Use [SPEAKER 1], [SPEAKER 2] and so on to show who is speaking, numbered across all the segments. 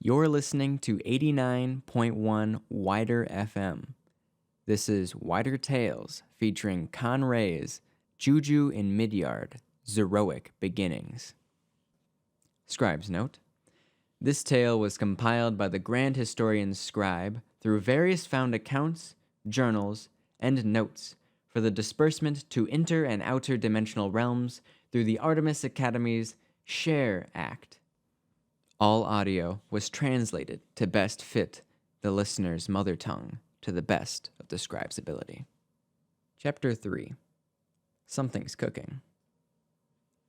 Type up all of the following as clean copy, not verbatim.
[SPEAKER 1] You're listening to 89.1 WIDR FM. This is WIDR Tales featuring Conray's Juju in Midyard, Zeroic Beginnings. Scribe's note: this tale was compiled by the Grand Historian Scribe through various found accounts, journals, and notes for the disbursement to inter- and outer dimensional realms through the Artemis Academy's Share Act. All audio was translated to best fit the listener's mother tongue to the best of the scribe's ability. Chapter 3. Something's Cooking.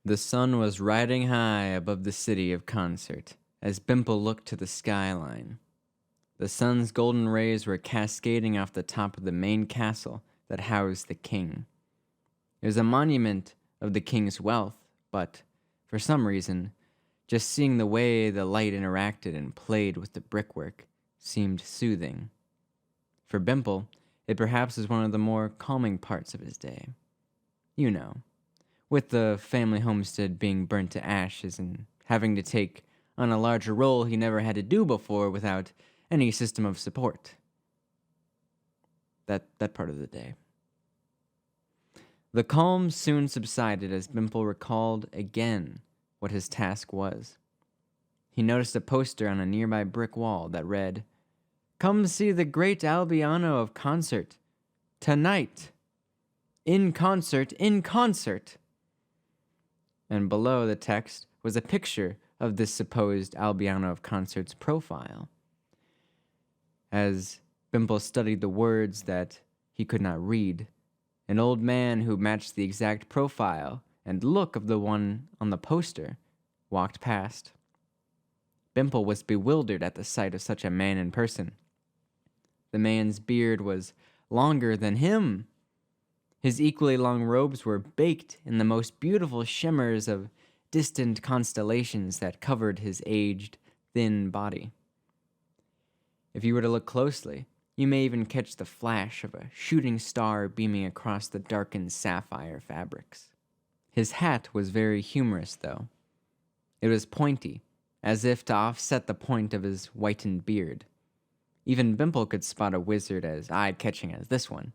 [SPEAKER 1] The sun was riding high above the city of Concert as Bimple looked to the skyline. The sun's golden rays were cascading off the top of the main castle that housed the king. It was a monument of the king's wealth, but, for some reason, just seeing the way the light interacted and played with the brickwork seemed soothing. For Bimple, it perhaps was one of the more calming parts of his day. You know, with the family homestead being burnt to ashes and having to take on a larger role he never had to do before without any system of support. That part of the day. The calm soon subsided as Bimple recalled again what his task was. He noticed a poster on a nearby brick wall that read, "Come see the great Albiano of Concert. Tonight. In concert, in concert." And below the text was a picture of this supposed Albiano of Concert's profile. As Bimple studied the words that he could not read, an old man who matched the exact profile and look of the one on the poster walked past. Bimple was bewildered at the sight of such a man in person. The man's beard was longer than him. His equally long robes were baked in the most beautiful shimmers of distant constellations that covered his aged, thin body. If you were to look closely, you may even catch the flash of a shooting star beaming across the darkened sapphire fabrics. His hat was very humorous, though. It was pointy, as if to offset the point of his whitened beard. Even Bimple could spot a wizard as eye-catching as this one.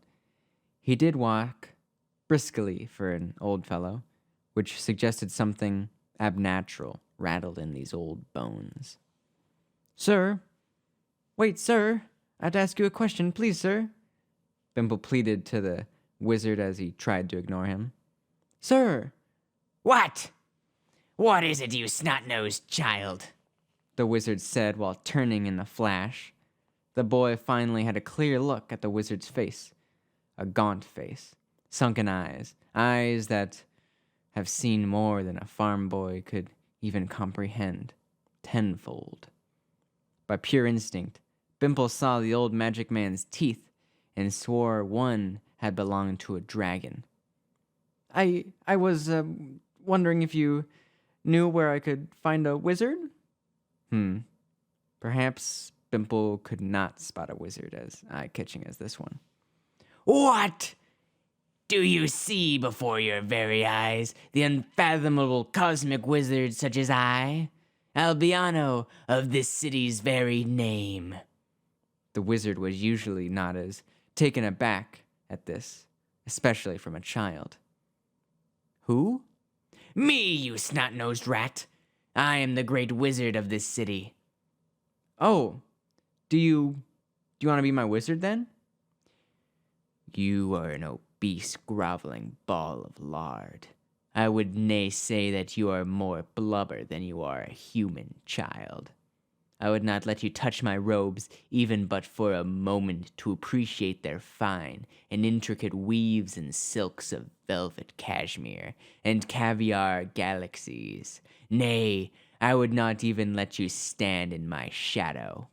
[SPEAKER 1] He did walk briskly for an old fellow, which suggested something abnatural rattled in these old bones. "Sir! Wait, sir! I have to ask you a question, please, sir!" Bimple pleaded to the wizard as he tried to ignore him. "Sir!"
[SPEAKER 2] "What? What is it, you snot-nosed child?"
[SPEAKER 1] the wizard said while turning in a flash. The boy finally had a clear look at the wizard's face. A gaunt face, sunken eyes that have seen more than a farm boy could even comprehend, tenfold. By pure instinct, Bimple saw the old magic man's teeth and swore one had belonged to a dragon. I was wondering if you knew where I could find a wizard?" Perhaps Bimple could not spot a wizard as eye-catching as this one.
[SPEAKER 2] "What? Do you see before your very eyes the unfathomable cosmic wizard such as I, Albiano of this city's very name?"
[SPEAKER 1] The wizard was usually not as taken aback at this, especially from a child. "Who?"
[SPEAKER 2] "Me, you snot-nosed rat. I am the great wizard of this city."
[SPEAKER 1] "Oh, do you want to be my wizard then?"
[SPEAKER 2] "You are an obese, groveling ball of lard. I would nay say that you are more blubber than you are a human child. I would not let you touch my robes even but for a moment to appreciate their fine and intricate weaves and silks of velvet cashmere and caviar galaxies. Nay, I would not even let you stand in my shadow."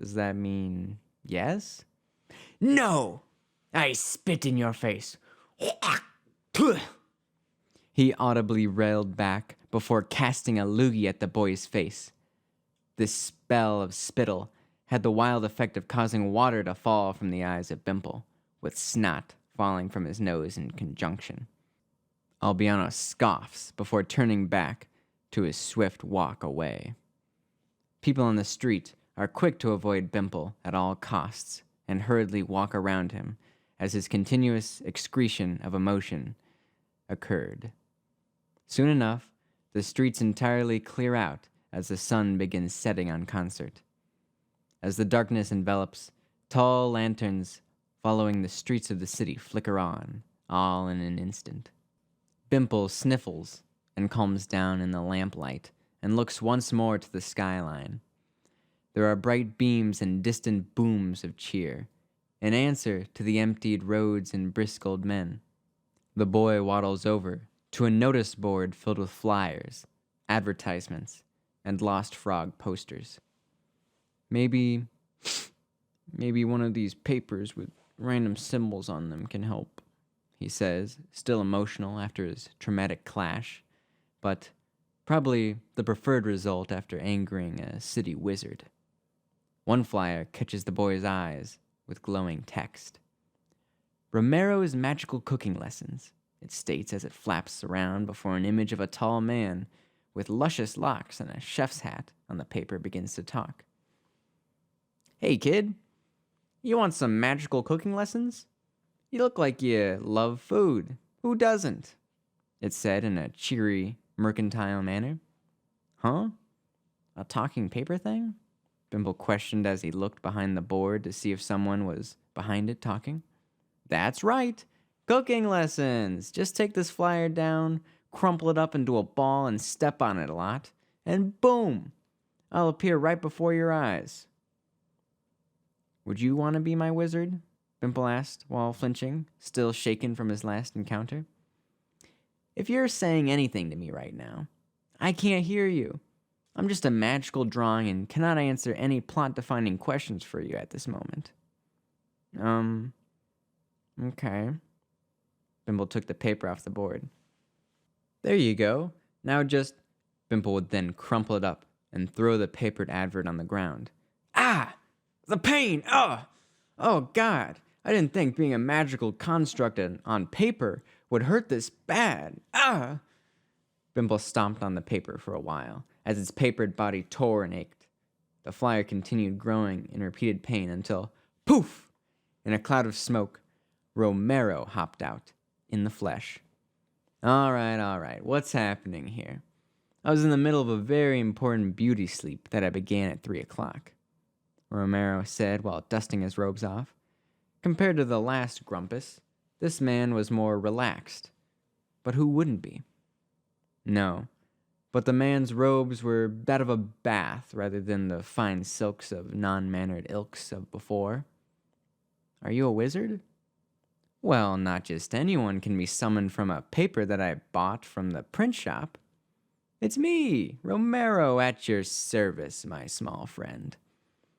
[SPEAKER 1] Does that mean yes?
[SPEAKER 2] "No! I spit in your face."
[SPEAKER 1] He audibly railed back before casting a loogie at the boy's face. This spell of spittle had the wild effect of causing water to fall from the eyes of Bimple, with snot falling from his nose in conjunction. Albiano scoffs before turning back, to his swift walk away. People on the street are quick to avoid Bimple at all costs and hurriedly walk around him as his continuous excretion of emotion occurred. Soon enough, the streets entirely clear out as the sun begins setting on concert. As the darkness envelops, tall lanterns following the streets of the city flicker on, all in an instant. Bimple sniffles and calms down in the lamplight and looks once more to the skyline. There are bright beams and distant booms of cheer, in answer to the emptied roads and brisk old men. The boy waddles over to a notice board filled with flyers, advertisements, and Lost Frog posters. Maybe one of these papers with random symbols on them can help, he says, still emotional after his traumatic clash, but probably the preferred result after angering a city wizard. One flyer catches the boy's eyes with glowing text. Romero's magical cooking lessons, it states as it flaps around before an image of a tall man with luscious locks and a chef's hat on the paper begins to talk. Hey kid, you want some magical cooking lessons? You look like you love food. Who doesn't? It said in a cheery, mercantile manner. Huh? A talking paper thing? Bimble questioned as he looked behind the board to see if someone was behind it talking. That's right. Cooking lessons. Just take this flyer down, crumple it up into a ball, and step on it a lot. And boom! I'll appear right before your eyes. Would you want to be my wizard? Bimple asked while flinching, still shaken from his last encounter. If you're saying anything to me right now, I can't hear you. I'm just a magical drawing and cannot answer any plot-defining questions for you at this moment. Okay. Bimble took the paper off the board. There you go. Now just... Bimble would then crumple it up and throw the papered advert on the ground. Ah! The pain! Oh, God! I didn't think being a magical construct on paper would hurt this bad. Ah! Bimble stomped on the paper for a while, as its papered body tore and ached. The flyer continued growing in repeated pain until, poof! In a cloud of smoke, Romero hopped out, in the flesh. All right, what's happening here? I was in the middle of a very important beauty sleep that I began at 3 o'clock, Romero said while dusting his robes off. Compared to the last Grumpus, this man was more relaxed. But who wouldn't be? No, but the man's robes were that of a bath rather than the fine silks of non-mannered ilks of before. Are you a wizard? Well, not just anyone can be summoned from a paper that I bought from the print shop. It's me, Romero, at your service, my small friend.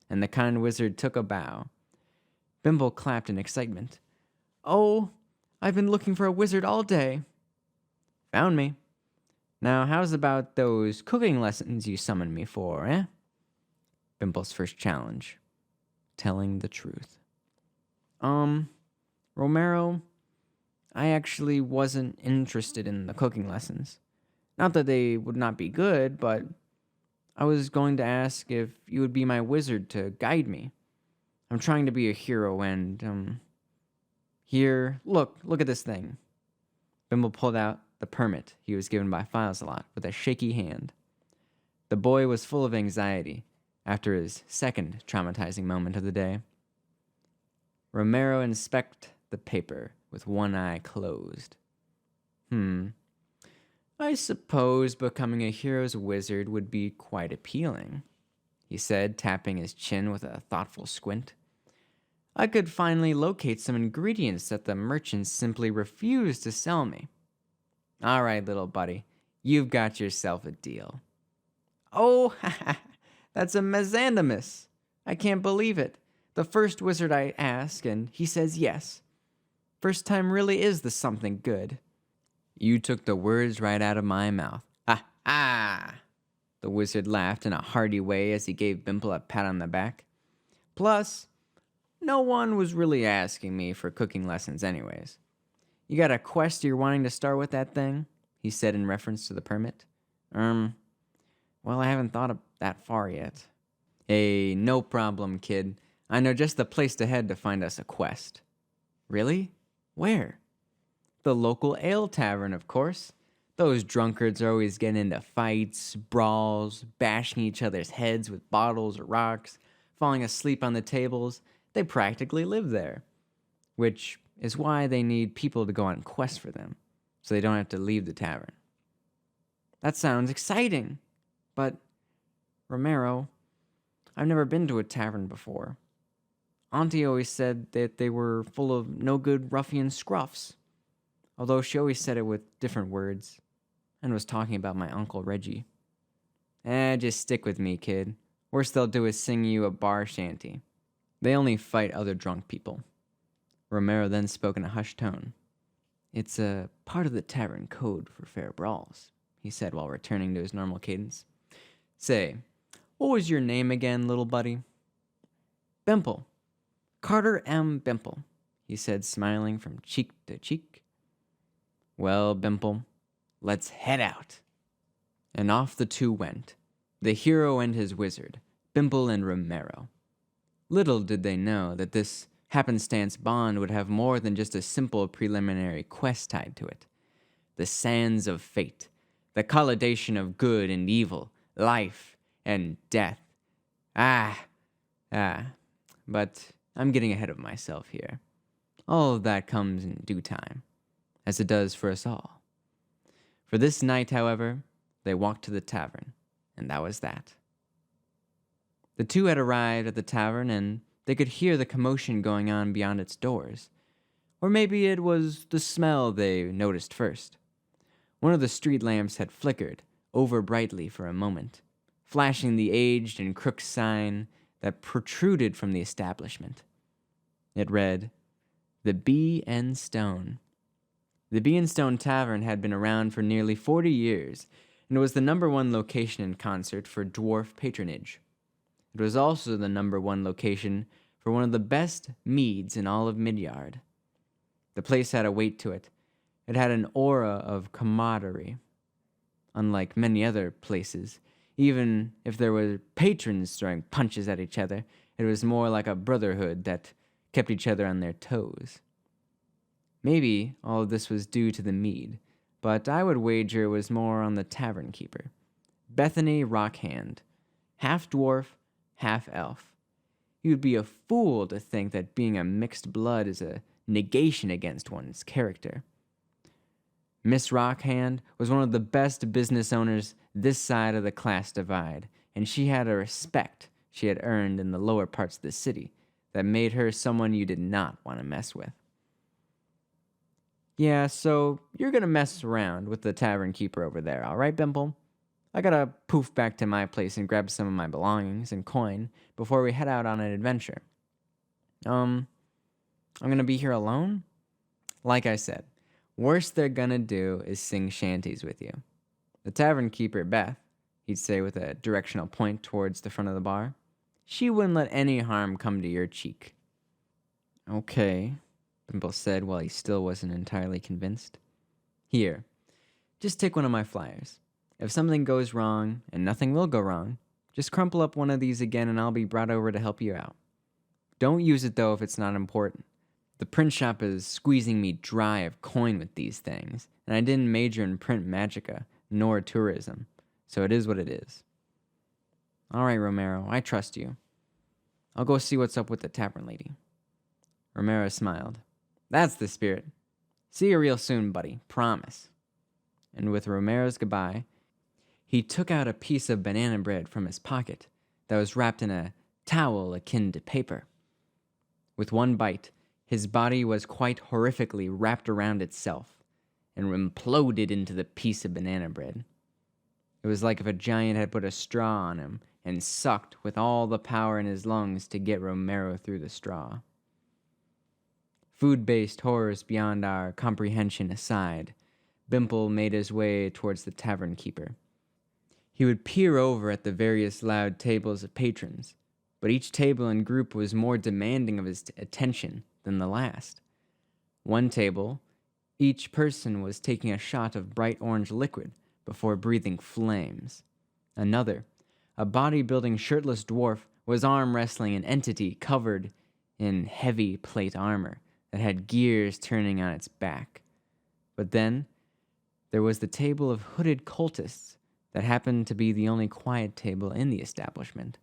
[SPEAKER 1] And the kind wizard took a bow. Bimble clapped in excitement. Oh, I've been looking for a wizard all day. Found me. Now, how's about those cooking lessons you summoned me for, eh? Bimble's first challenge. Telling the truth. Romero, I actually wasn't interested in the cooking lessons. Not that they would not be good, but I was going to ask if you would be my wizard to guide me. I'm trying to be a hero and, here, look at this thing. Bimble pulled out the permit he was given by Filesalot with a shaky hand. The boy was full of anxiety after his second traumatizing moment of the day. Romero inspected the paper with one eye closed. I suppose becoming a hero's wizard would be quite appealing, he said, tapping his chin with a thoughtful squint. I could finally locate some ingredients that the merchants simply refuse to sell me. All right, little buddy, you've got yourself a deal. Oh, that's a Mazandamus. I can't believe it. The first wizard I ask, and he says yes. First time really is the something good. You took the words right out of my mouth. Ha ha! The wizard laughed in a hearty way as he gave Bimble a pat on the back. Plus, no one was really asking me for cooking lessons anyways. You got a quest you're wanting to start with that thing? He said in reference to the permit. Well, I haven't thought of that far yet. Hey, no problem, kid. I know just the place to head to find us a quest. Really? Where? The local ale tavern, of course. Those drunkards are always getting into fights, brawls, bashing each other's heads with bottles or rocks, falling asleep on the tables. They practically live there. Which is why they need people to go on quests for them, so they don't have to leave the tavern. That sounds exciting, but, Romero, I've never been to a tavern before. Auntie always said that they were full of no-good ruffian scruffs, although she always said it with different words, and was talking about my Uncle Reggie. Just stick with me, kid. Worst they'll do is sing you a bar shanty. They only fight other drunk people. Romero then spoke in a hushed tone. It's a part of the tavern code for fair brawls, he said while returning to his normal cadence. Say, what was your name again, little buddy? Bimple. Carter M. Bimple, he said, smiling from cheek to cheek. Well, Bimple, let's head out. And off the two went, the hero and his wizard, Bimple and Romero. Little did they know that this happenstance bond would have more than just a simple preliminary quest tied to it. The sands of fate, the collidation of good and evil, life and death. But I'm getting ahead of myself here. All of that comes in due time, as it does for us all. For this night, however, they walked to the tavern, and that was that. The two had arrived at the tavern, and they could hear the commotion going on beyond its doors. Or maybe it was the smell they noticed first. One of the street lamps had flickered over brightly for a moment, flashing the aged and crooked sign that protruded from the establishment. It read, The Bee and Stone. The Bee and Stone Tavern had been around for nearly 40 years, and was the #1 location in concert for dwarf patronage. It was also the #1 location for one of the best meads in all of Midyard. The place had a weight to it. It had an aura of camaraderie. Unlike many other places, even if there were patrons throwing punches at each other, it was more like a brotherhood that kept each other on their toes. Maybe all of this was due to the mead, but I would wager it was more on the tavern keeper, Bethany Rockhand, half dwarf, half elf. You would be a fool to think that being a mixed blood is a negation against one's character. Miss Rockhand was one of the best business owners this side of the class divide, and she had a respect she had earned in the lower parts of the city that made her someone you did not want to mess with. Yeah, so you're gonna mess around with the tavern keeper over there, all right, Bimple? I gotta poof back to my place and grab some of my belongings and coin before we head out on an adventure. I'm gonna be here alone? Like I said, worst they're gonna do is sing shanties with you. The tavern keeper, Beth, he'd say with a directional point towards the front of the bar, she wouldn't let any harm come to your cheek. Okay, Bimple said while he still wasn't entirely convinced. Here, just take one of my flyers. If something goes wrong, and nothing will go wrong, just crumple up one of these again and I'll be brought over to help you out. Don't use it though if it's not important. The print shop is squeezing me dry of coin with these things, and I didn't major in print magica, nor tourism, so it is what it is. All right, Romero, I trust you. I'll go see what's up with the tavern lady. Romero smiled. That's the spirit. See you real soon, buddy, promise. And with Romero's goodbye, he took out a piece of banana bread from his pocket that was wrapped in a towel akin to paper. With one bite, his body was quite horrifically wrapped around itself and imploded into the piece of banana bread. It was like if a giant had put a straw on him and sucked with all the power in his lungs to get Romero through the straw. Food-based horrors beyond our comprehension aside, Bimple made his way towards the tavern keeper. He would peer over at the various loud tables of patrons, but each table and group was more demanding of his attention than the last. One table, each person was taking a shot of bright orange liquid before breathing flames. Another, a bodybuilding shirtless dwarf, was arm wrestling an entity covered in heavy plate armor that had gears turning on its back. But then, there was the table of hooded cultists that happened to be the only quiet table in the establishment.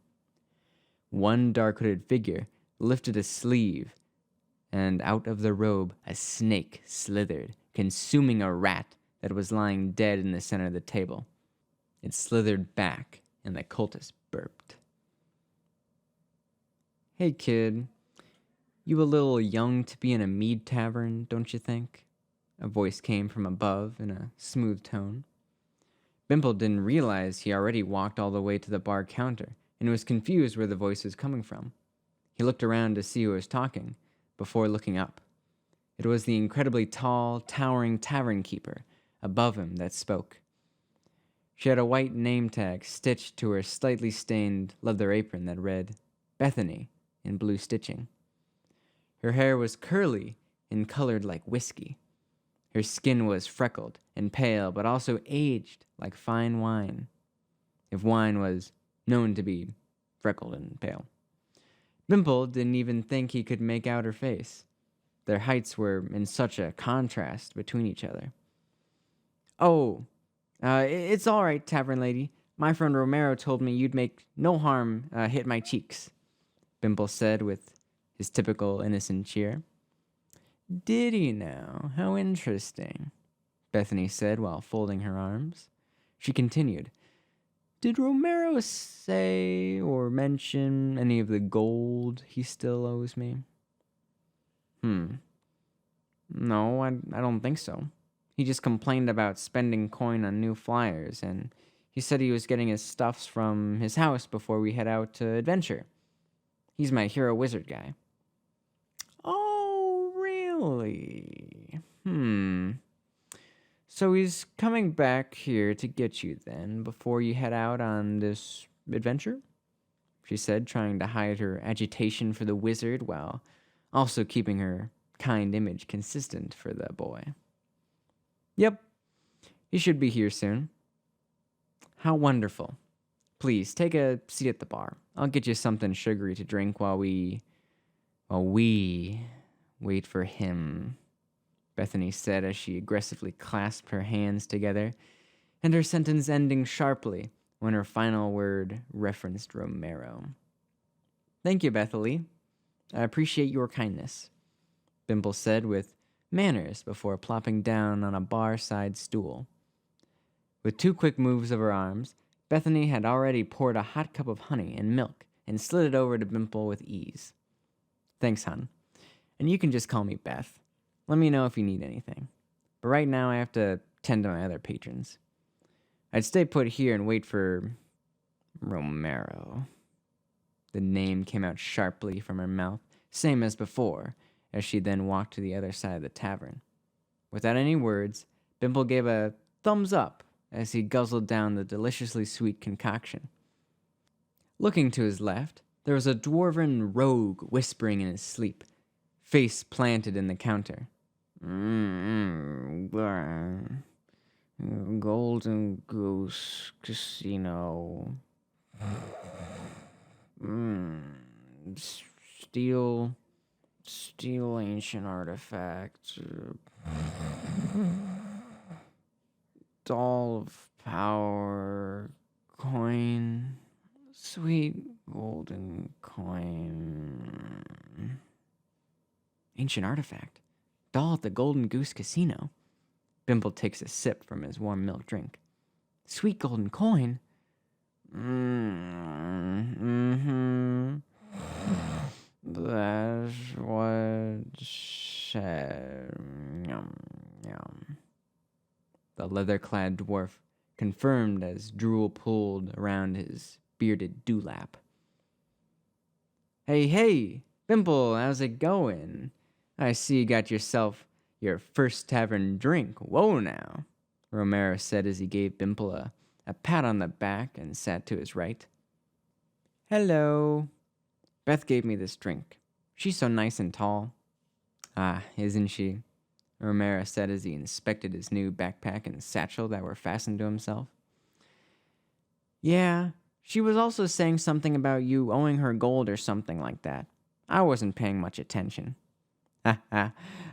[SPEAKER 1] One dark-hooded figure lifted a sleeve, and out of the robe a snake slithered, consuming a rat that was lying dead in the center of the table. It slithered back, and the cultist burped. "Hey, kid, you a little young to be in a mead tavern, don't you think?" A voice came from above in a smooth tone. Bimple didn't realize he already walked all the way to the bar counter and was confused where the voice was coming from. He looked around to see who was talking before looking up. It was the incredibly tall, towering tavern keeper above him that spoke. She had a white name tag stitched to her slightly stained leather apron that read, "Bethany," in blue stitching. Her hair was curly and colored like whiskey. Her skin was freckled and pale, but also aged like fine wine, if wine was known to be freckled and pale. Bimple didn't even think he could make out her face. Their heights were in such a contrast between each other. "Oh, it's all right, tavern lady. My friend Romero told me you'd make no harm hit my cheeks," Bimple said with his typical innocent cheer. "Did he now? How interesting," Bethany said while folding her arms. She continued, "Did Romero say or mention any of the gold he still owes me?" No, I don't think so. He just complained about spending coin on new flyers, and he said he was getting his stuffs from his house before we head out to adventure. He's my hero wizard guy." "Oh, really? So he's coming back here to get you then, before you head out on this adventure?" she said, trying to hide her agitation for the wizard while also keeping her kind image consistent for the boy. "Yep, he should be here soon." "How wonderful. Please, take a seat at the bar. I'll get you something sugary to drink while we wait for him," Bethany said as she aggressively clasped her hands together, and her sentence ending sharply when her final word referenced Romero. "Thank you, Bethany. I appreciate your kindness," Bimple said with manners before plopping down on a bar-side stool. With 2 quick moves of her arms, Bethany had already poured a hot cup of honey and milk and slid it over to Bimple with ease. "Thanks, hon. And you can just call me Beth. Let me know if you need anything. But right now I have to tend to my other patrons. I'd stay put here and wait for Romero." The name came out sharply from her mouth, same as before, as she then walked to the other side of the tavern. Without any words, Bimple gave a thumbs up as he guzzled down the deliciously sweet concoction. Looking to his left, there was a dwarven rogue whispering in his sleep, face planted in the counter. "Golden Goose Casino. Steal ancient artifacts. Doll of power. Coin. Sweet golden coin." Ancient artifact. Doll at the Golden Goose Casino. Bimple takes a sip from his warm milk drink. Sweet golden coin? That's what said. Yum, yum. The leather-clad dwarf confirmed as drool pooled around his bearded dewlap. Hey, Bimple, how's it going? I see you got yourself your first tavern drink. Whoa now, Romero said as he gave Bimple a pat on the back and sat to his right. Hello. Beth gave me this drink. She's so nice and tall. Ah, isn't she? Romero said as he inspected his new backpack and satchel that were fastened to himself. Yeah, she was also saying something about you owing her gold or something like that. I wasn't paying much attention.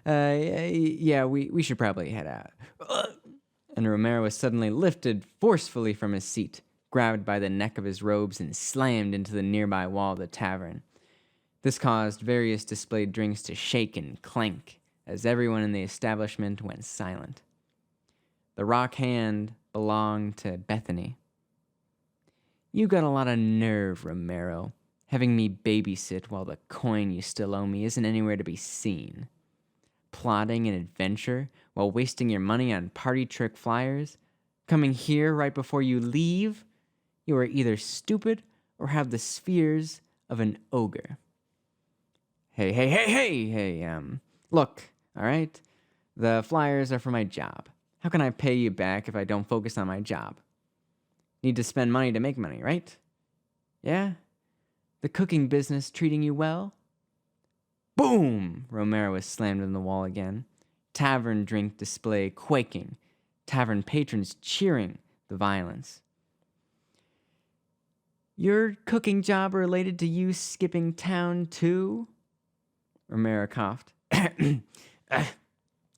[SPEAKER 1] Yeah, we should probably head out. And Romero was suddenly lifted forcefully from his seat, grabbed by the neck of his robes, and slammed into the nearby wall of the tavern. This caused various displayed drinks to shake and clank as everyone in the establishment went silent. The rock hand belonged to Bethany. You got a lot of nerve, Romero. Having me babysit while the coin you still owe me isn't anywhere to be seen. Plotting an adventure while wasting your money on party trick flyers? Coming here right before you leave? You are either stupid or have the spheres of an ogre. Hey, look, all right? The flyers are for my job. How can I pay you back if I don't focus on my job? Need to spend money to make money, right? Yeah? The cooking business treating you well? Boom! Romero was slammed in the wall again. Tavern drink display quaking. Tavern patrons cheering the violence. Your cooking job related to you skipping town too? Romero coughed.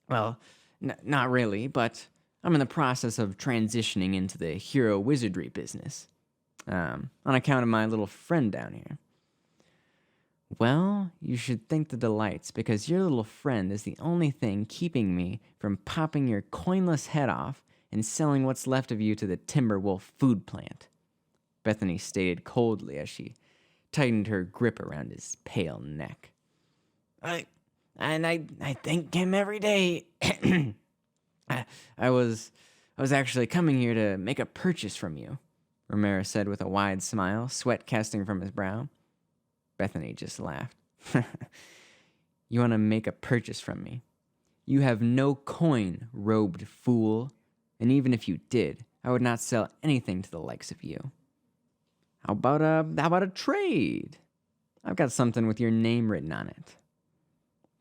[SPEAKER 1] Well, not really, but I'm in the process of transitioning into the hero wizardry business. On account of my little friend down here. Well, you should thank the delights, because your little friend is the only thing keeping me from popping your coinless head off and selling what's left of you to the Timberwolf food plant, Bethany stated coldly as she tightened her grip around his pale neck. I thank him every day. I was actually coming here to make a purchase from you, Romero said with a wide smile, sweat casting from his brow. Bethany just laughed. You want to make a purchase from me? You have no coin, robed fool. And even if you did, I would not sell anything to the likes of you. How about a trade? I've got something with your name written on it.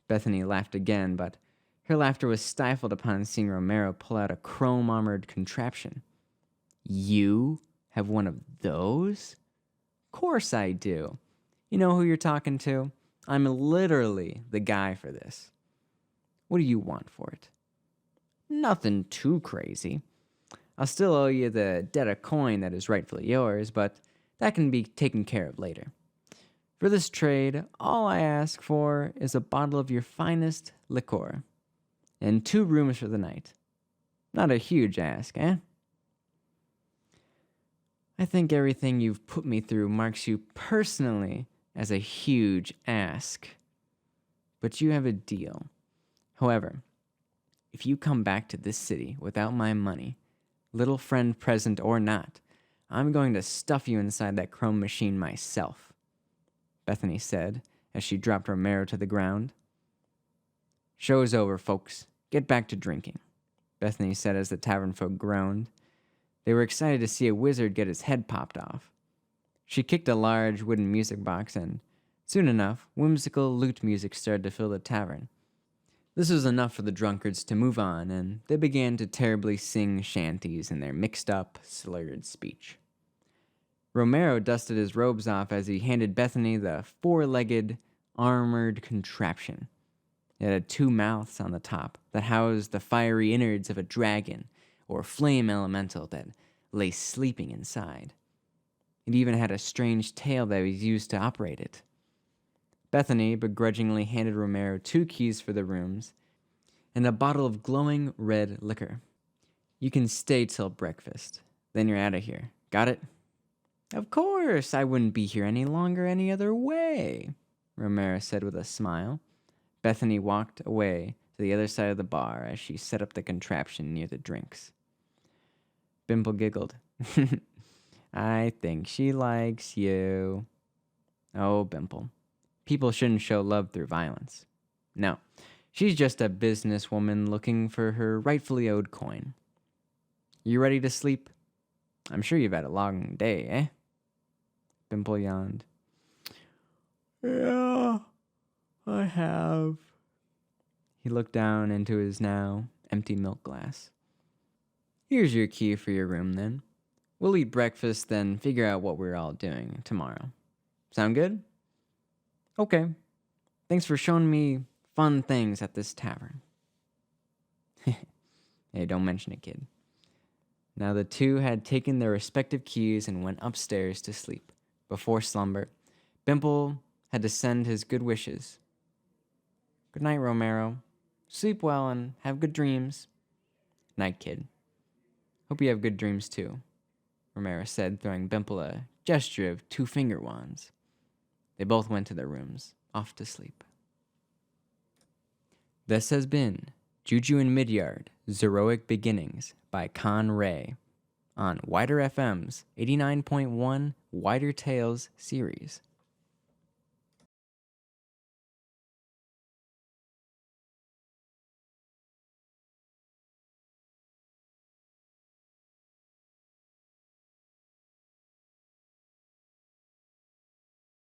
[SPEAKER 1] Bethany laughed again, but her laughter was stifled upon seeing Romero pull out a chrome-armored contraption. You have one of those? Course I do. You know who you're talking to? I'm literally the guy for this. What do you want for it? Nothing too crazy. I'll still owe you the debt of coin that is rightfully yours, but that can be taken care of later. For this trade, all I ask for is a bottle of your finest liqueur and 2 rooms for the night. Not a huge ask, eh? I think everything you've put me through marks you personally as a huge ask. But you have a deal. However, if you come back to this city without my money, little friend present or not, I'm going to stuff you inside that chrome machine myself, Bethany said as she dropped Romero to the ground. Show's over, folks. Get back to drinking, Bethany said as the tavern folk groaned. They were excited to see a wizard get his head popped off. She kicked a large wooden music box, and soon enough, whimsical lute music started to fill the tavern. This was enough for the drunkards to move on, and they began to terribly sing shanties in their mixed-up, slurred speech. Romero dusted his robes off as he handed Bethany the 4-legged, armored contraption. It had 2 mouths on the top that housed the fiery innards of a dragon or flame elemental that lay sleeping inside. It even had a strange tail that was used to operate it. Bethany begrudgingly handed Romero 2 keys for the rooms and a bottle of glowing red liquor. You can stay till breakfast. Then you're out of here. Got it? Of course, I wouldn't be here any longer any other way, Romero said with a smile. Bethany walked away to the other side of the bar as she set up the contraption near the drinks. Bimple giggled. I think she likes you. Oh, Bimple. People shouldn't show love through violence. No, she's just a businesswoman looking for her rightfully owed coin. You ready to sleep? I'm sure you've had a long day, eh? Bimple yawned. Yeah, I have. He looked down into his now empty milk glass. Here's your key for your room, then. We'll eat breakfast, then figure out what we're all doing tomorrow. Sound good? Okay. Thanks for showing me fun things at this tavern. Hey, don't mention it, kid. Now the two had taken their respective keys and went upstairs to sleep. Before slumber, Bimple had to send his good wishes. Good night, Romero. Sleep well and have good dreams. Night, kid. Hope you have good dreams too, Romero said, throwing Bimple a gesture of 2 finger wands. They both went to their rooms, off to sleep. This has been Juju and Midyard, Zeroic Beginnings by Con Ray on WIDR FM's 89.1 WIDR Tales series.